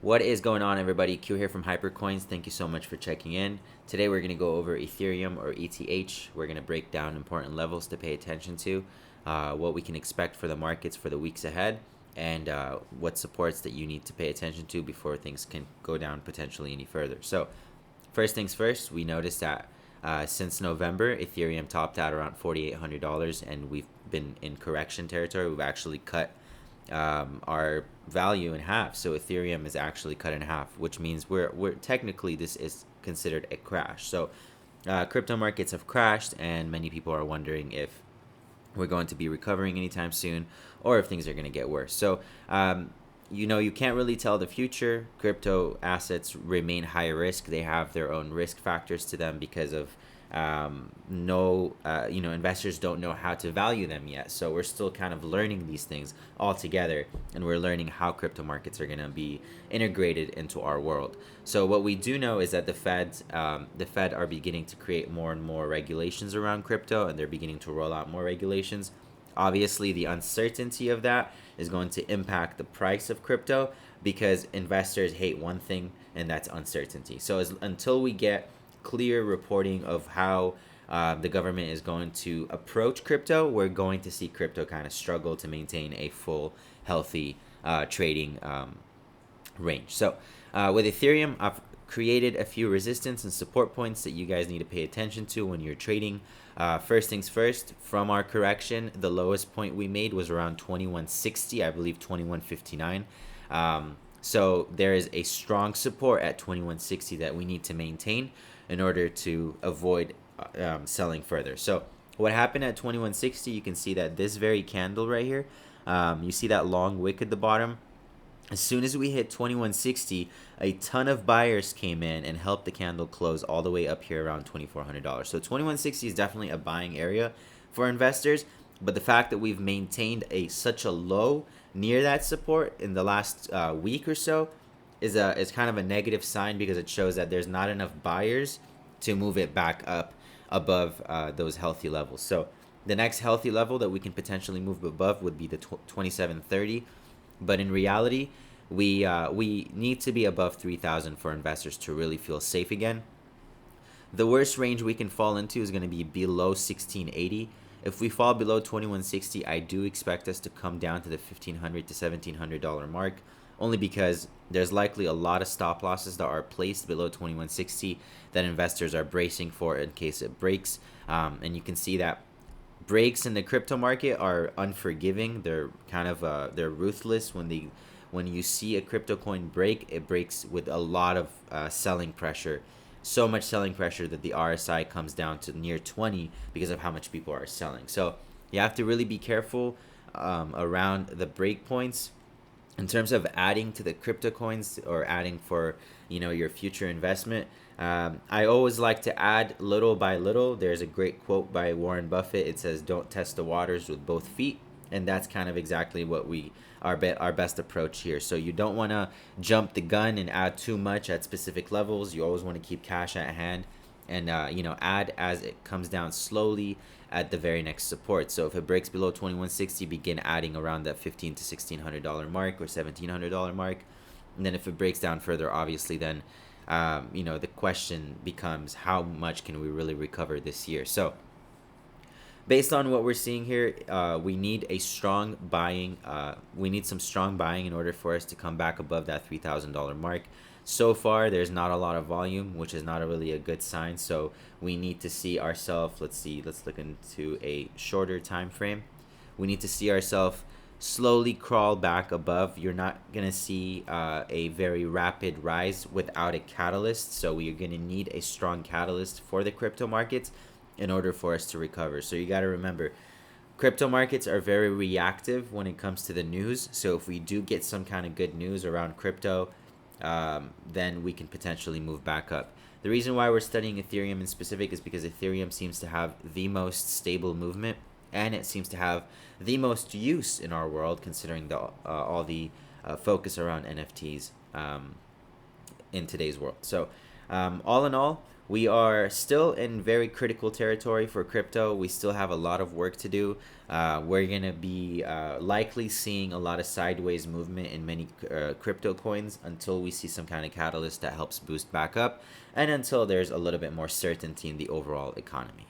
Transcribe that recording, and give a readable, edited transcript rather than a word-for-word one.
What is going on, everybody? Q here from Hypercoins. Thank you so much for checking in. Today we're going to go over Ethereum or ETH. We're going to break down important levels to pay attention to, what we can expect for the markets for the weeks ahead, and what supports that you need to pay attention to before things can go down potentially any further. So first things first, we noticed that since November, Ethereum topped out around $4,800, and we've been in correction territory. We've actually cut our value in half. So Ethereum is actually cut in half, which means we're technically this is considered a crash. So crypto markets have crashed, and many people are wondering if we're going to be recovering anytime soon, or if things are going to get worse. So you can't really tell the future. Crypto assets remain high risk. They have their own risk factors to them because of investors don't know how to value them yet. So we're still kind of learning these things all together, and we're learning how crypto markets are going to be integrated into our world. So what we do know is that the Fed are beginning to create more and more regulations around crypto, and they're beginning to roll out more regulations. Obviously, the uncertainty of that is going to impact the price of crypto, because investors hate one thing, and that's uncertainty. So until we get clear reporting of how the government is going to approach crypto, we're going to see crypto kind of struggle to maintain a full, healthy trading range. So with Ethereum, I've created a few resistance and support points that you guys need to pay attention to when you're trading. First things first, from our correction, the lowest point we made was around 2160, I believe 2159. So there is a strong support at 2160 that we need to maintain in order to avoid selling further. So what happened at 2160, you can see that this very candle right here, you see that long wick at the bottom. As soon as we hit 2160, a ton of buyers came in and helped the candle close all the way up here around $2,400. So 2160 is definitely a buying area for investors, but the fact that we've maintained such a low near that support in the last week or so is kind of a negative sign, because it shows that there's not enough buyers to move it back up above those healthy levels. So the next healthy level that we can potentially move above would be the 2730. But in reality, we need to be above 3,000 for investors to really feel safe again. The worst range we can fall into is going to be below 1680. If we fall below 2160, I do expect us to come down to the $1,500 to $1,700 mark, only because there's likely a lot of stop losses that are placed below 2160 that investors are bracing for in case it breaks. And you can see that breaks in the crypto market are unforgiving. They're kind of they're ruthless. When you see a crypto coin break, it breaks with a lot of selling pressure. So much selling pressure that the RSI comes down to near 20 because of how much people are selling. So you have to really be careful around the break points. In terms of adding to the crypto coins or adding for your future investment, I always like to add little by little. There's a great quote by Warren Buffett. It says, "Don't test the waters with both feet," and that's kind of exactly what our best approach here. So you don't want to jump the gun and add too much at specific levels. You always want to keep cash at hand, and add as it comes down slowly at the very next support. So if it breaks below 2160, begin adding around that $1,500 to $1,600 mark or $1,700 mark. And then if it breaks down further, obviously then the question becomes, how much can we really recover this year? So based on what we're seeing here, we need a strong buying. We need some strong buying in order for us to come back above that $3,000 mark. So far, there's not a lot of volume, which is not really a good sign. So we need to see ourselves. Let's look into a shorter time frame. We need to see ourselves slowly crawl back above. You're not gonna see a very rapid rise without a catalyst. So we are gonna need a strong catalyst for the crypto markets in order for us to recover. So you got to remember, crypto markets are very reactive when it comes to the news. So if we do get some kind of good news around crypto, then we can potentially move back up. The reason why we're studying Ethereum in specific is because Ethereum seems to have the most stable movement, and it seems to have the most use in our world, considering all the focus around NFTs in today's world. So All in all, we are still in very critical territory for crypto. We still have a lot of work to do. We're going to be likely seeing a lot of sideways movement in many crypto coins until we see some kind of catalyst that helps boost back up and until there's a little bit more certainty in the overall economy.